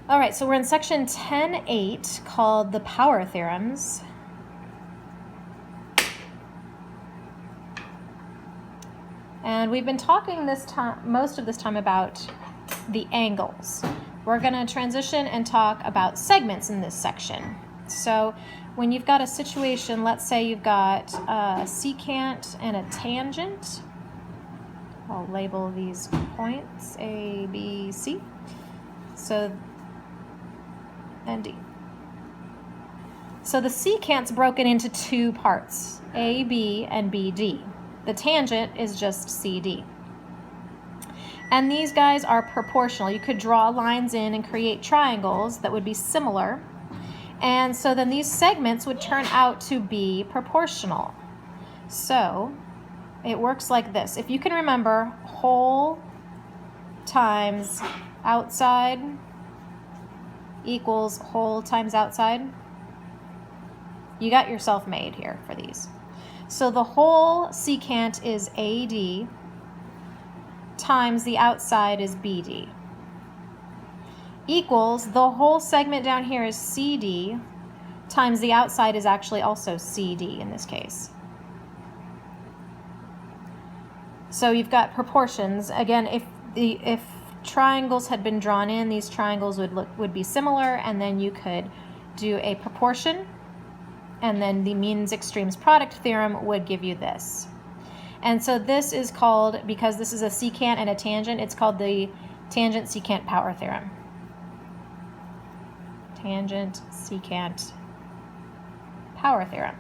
All right, so we're in section 10.8 called the power theorems. And we've been talking most of this time about the angles. We're going to transition and talk about segments in this section. So when you've got a situation, let's say you've got a secant and a tangent. I'll label these points A, B, C. So, and D. So the secant's broken into two parts, AB and BD. The tangent is just CD. And these guys are proportional. You could draw lines in and create triangles that would be similar. And so then these segments would turn out to be proportional. So it works like this. If you can remember, whole times outside equals whole times outside, you got yourself made here for these. So the whole secant is AD times the outside is BD equals the whole segment down here is CD times the outside is actually also CD in this case. So you've got proportions. Again, if triangles had been drawn in, these triangles would be similar, and then you could do a proportion, and then the means extremes product theorem would give you this. And so this is called, because this is a secant and a tangent, it's called the tangent secant power theorem. Tangent secant power theorem.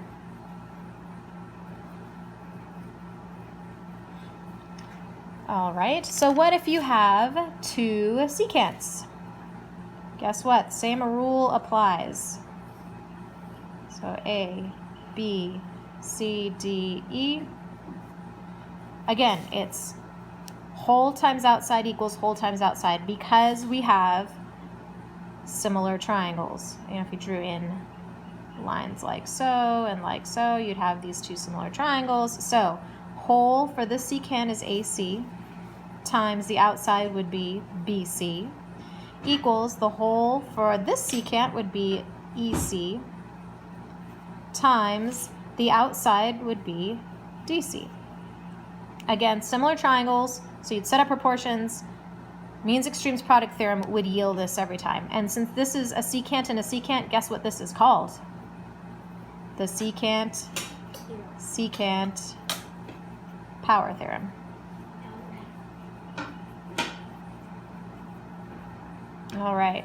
All right, so what if you have two secants? Guess what? Same rule applies. So A, B, C, D, E. Again, it's whole times outside equals whole times outside because we have similar triangles. You know, if you drew in lines like so and like so, you'd have these two similar triangles. So whole for this secant is AC times the outside would be BC equals the whole for this secant would be EC times the outside would be DC. Again, similar triangles, so you'd set up proportions. Means extremes product theorem would yield this every time. And since this is a secant and a secant, guess what this is called? The secant power theorem. All right.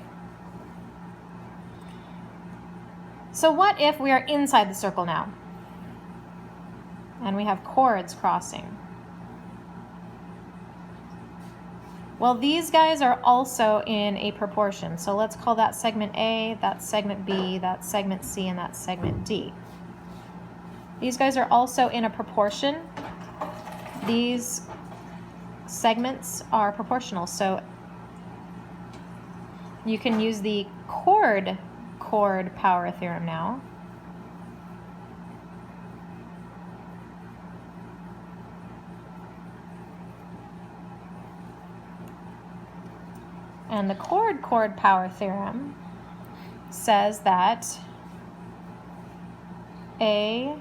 So what if we are inside the circle now? And we have chords crossing. Well, these guys are also in a proportion. So let's call that segment A, that's segment B, that's segment C, and that's segment D. These guys are also in a proportion. These segments are proportional. So you can use the chord power theorem now. And the chord power theorem says that A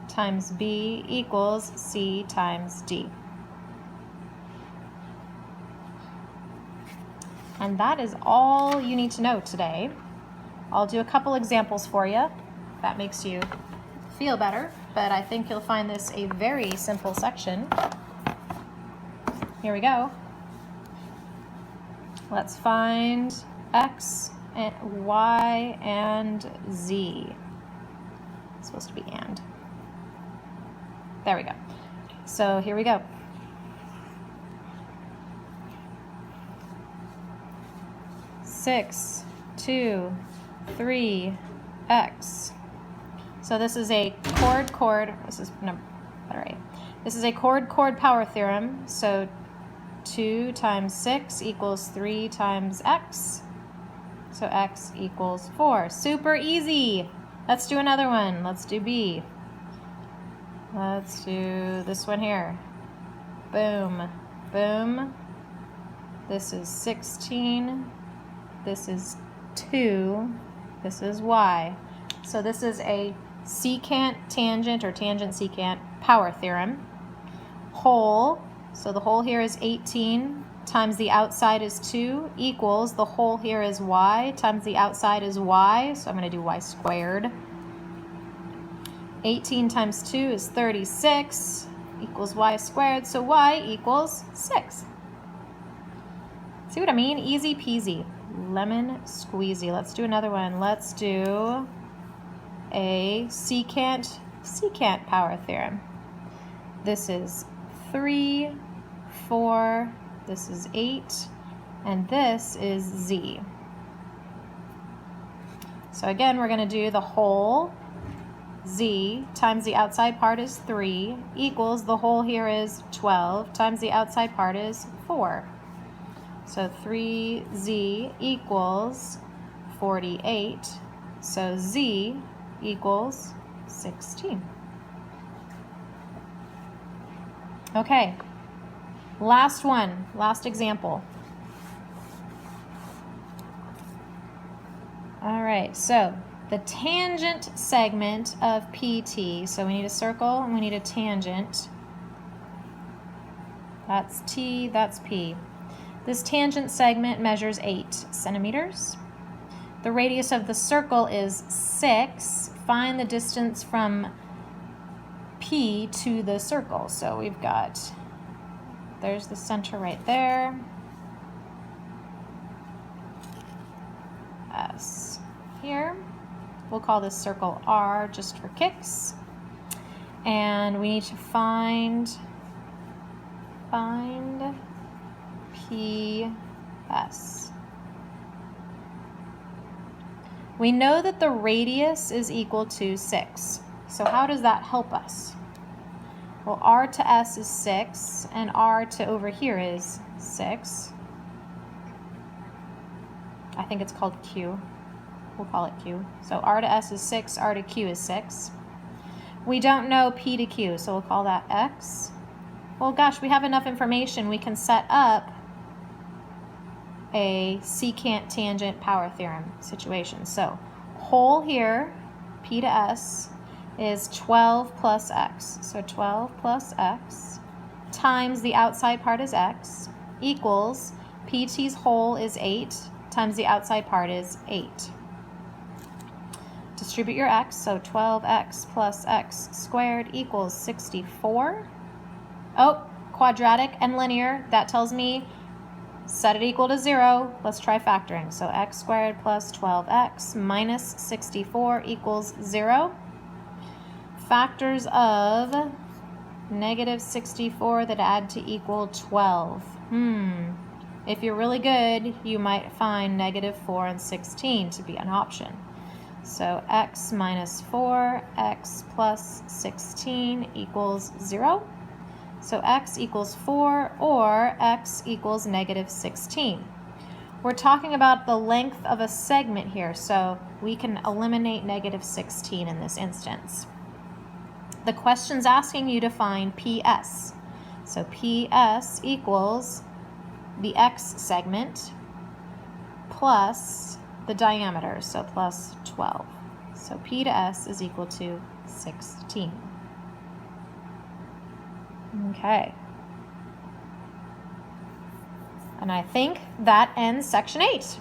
times B equals C times D. And that is all you need to know today. I'll do a couple examples for you. If that makes you feel better, but I think you'll find this a very simple section. Here we go. Let's find X and Y and Z. It's supposed to be and. There we go. So here we go. Six, 2, 3, X. So this is a chord. This is number. All right. This is a chord power theorem. So 2 times 6 equals 3 times X. So X equals 4. Super easy. Let's do another one. Let's do B. Let's do this one here. Boom, boom. This is 16 this is 2, this is y. So this is a secant tangent or tangent secant power theorem. Whole, so the whole here is 18 times the outside is 2 equals the whole here is y times the outside is y, so I'm going to do y squared. 18 times 2 is 36 equals y squared, so y equals 6. See what I mean? Easy peasy, lemon squeezy. Let's do another one. Let's do a secant power theorem. This is 3, 4, this is 8, and this is z. So again, we're going to do the whole z times the outside part is 3 equals the whole here is 12 times the outside part is 4. So 3z equals 48. So z equals 16. Okay, last one, last example. All right, so the tangent segment of PT, so we need a circle and we need a tangent. That's T, that's P. This tangent segment measures 8 centimeters. The radius of the circle is 6. Find the distance from P to the circle. So we've got, there's the center right there. S here. We'll call this circle R just for kicks. And we need to find PS. We know that the radius is equal to 6. So how does that help us? Well, R to S is 6, and R to over here is 6. I think it's called Q. We'll call it Q. So R to S is 6, R to Q is 6. We don't know P to Q, so we'll call that X. Well, gosh, we have enough information. We can set up a secant tangent power theorem situation. So whole here, P to S, is 12 plus X. So 12 plus X times the outside part is X equals PT's whole is 8 times the outside part is 8. Distribute your X, so 12X plus X squared equals 64. Oh, quadratic and linear, that tells me set it equal to 0. Let's try factoring. So x squared plus 12x minus 64 equals 0. Factors of negative 64 that add to equal 12. If you're really good, you might find negative 4 and 16 to be an option. So x minus 4, x plus 16 equals 0. So x equals 4 or x equals negative 16. We're talking about the length of a segment here, so we can eliminate negative 16 in this instance. The question's asking you to find PS. So PS equals the x segment plus the diameter, so plus 12. So P to S is equal to 16. Okay. And I think that ends section 8.